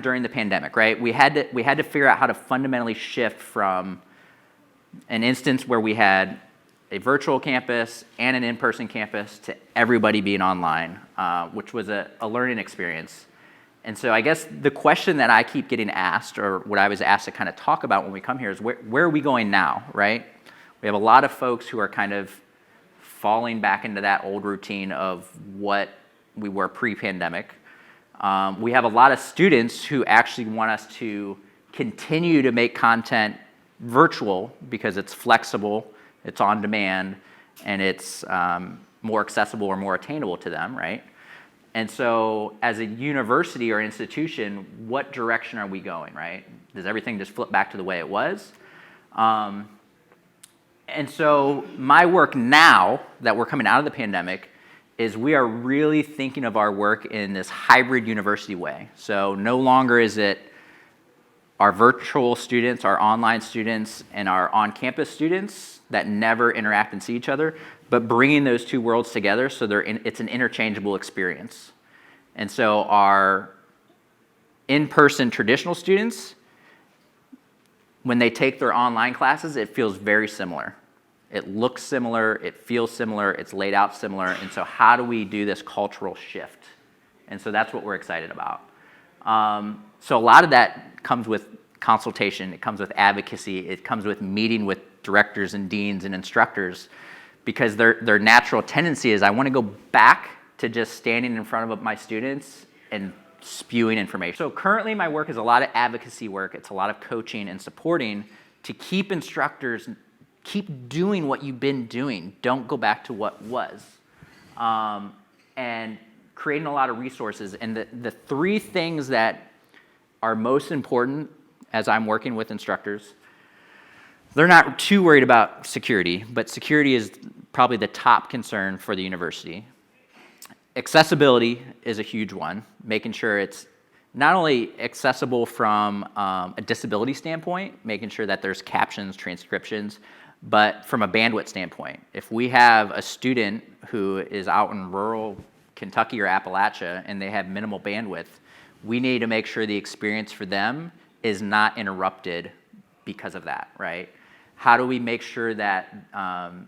during the pandemic, right? We had to figure out how to fundamentally shift from an instance where we had a virtual campus and an in-person campus to everybody being online, which was a learning experience. And so I guess the question that I keep getting asked, or what I was asked to kind of talk about when we come here, is where are we going now, right? We have a lot of folks who are kind of falling back into that old routine of what we were pre-pandemic. We have a lot of students who actually want us to continue to make content virtual because it's flexible, it's on demand, and it's more accessible or more attainable to them, right? And so as a university or institution, what direction are we going, right? Does everything just flip back to the way it was? And so my work now that we're coming out of the pandemic is we are really thinking of our work in this hybrid university way. So no longer is it our virtual students, our online students, and our on-campus students that never interact and see each other, but bringing those two worlds together so it's an interchangeable experience. And so our in-person traditional students, when they take their online classes, it feels very similar. It looks similar, it feels similar, it's laid out similar, and so how do we do this cultural shift? And so that's what we're excited about. So a lot of that comes with consultation, it comes with advocacy, it comes with meeting with directors and deans and instructors, because their natural tendency is I want to go back to just standing in front of my students and spewing information. So currently my work is a lot of advocacy work, it's a lot of coaching and supporting to keep instructors keep doing what you've been doing. Don't go back to what was. And creating a lot of resources. And the three things that are most important as I'm working with instructors, they're not too worried about security, but security is probably the top concern for the university. Accessibility is a huge one, making sure it's not only accessible from a disability standpoint, making sure that there's captions, transcriptions, but from a bandwidth standpoint. If we have a student who is out in rural Kentucky or Appalachia and they have minimal bandwidth, we need to make sure the experience for them is not interrupted because of that, right? How do we make sure that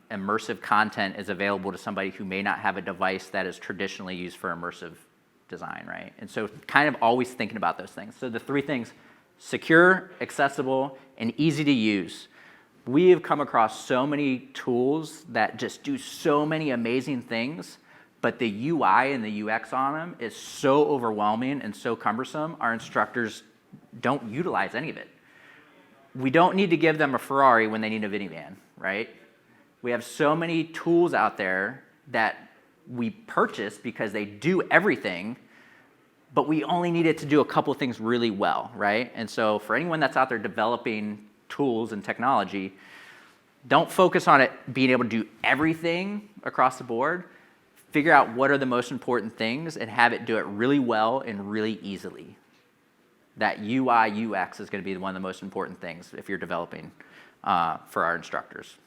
immersive content is available to somebody who may not have a device that is traditionally used for immersive design, right? And so kind of always thinking about those things. So the three things: secure, accessible, and easy to use. We have come across so many tools that just do so many amazing things, but the UI and the UX on them is so overwhelming and so cumbersome, our instructors don't utilize any of it. We don't need to give them a Ferrari when they need a minivan, right? We have so many tools out there that we purchase because they do everything, but we only need it to do a couple of things really well, right? And so for anyone that's out there developing tools and technology, don't focus on it being able to do everything across the board. Figure out what are the most important things and have it do it really well and really easily. That UI, UX is going to be one of the most important things if you're developing for our instructors.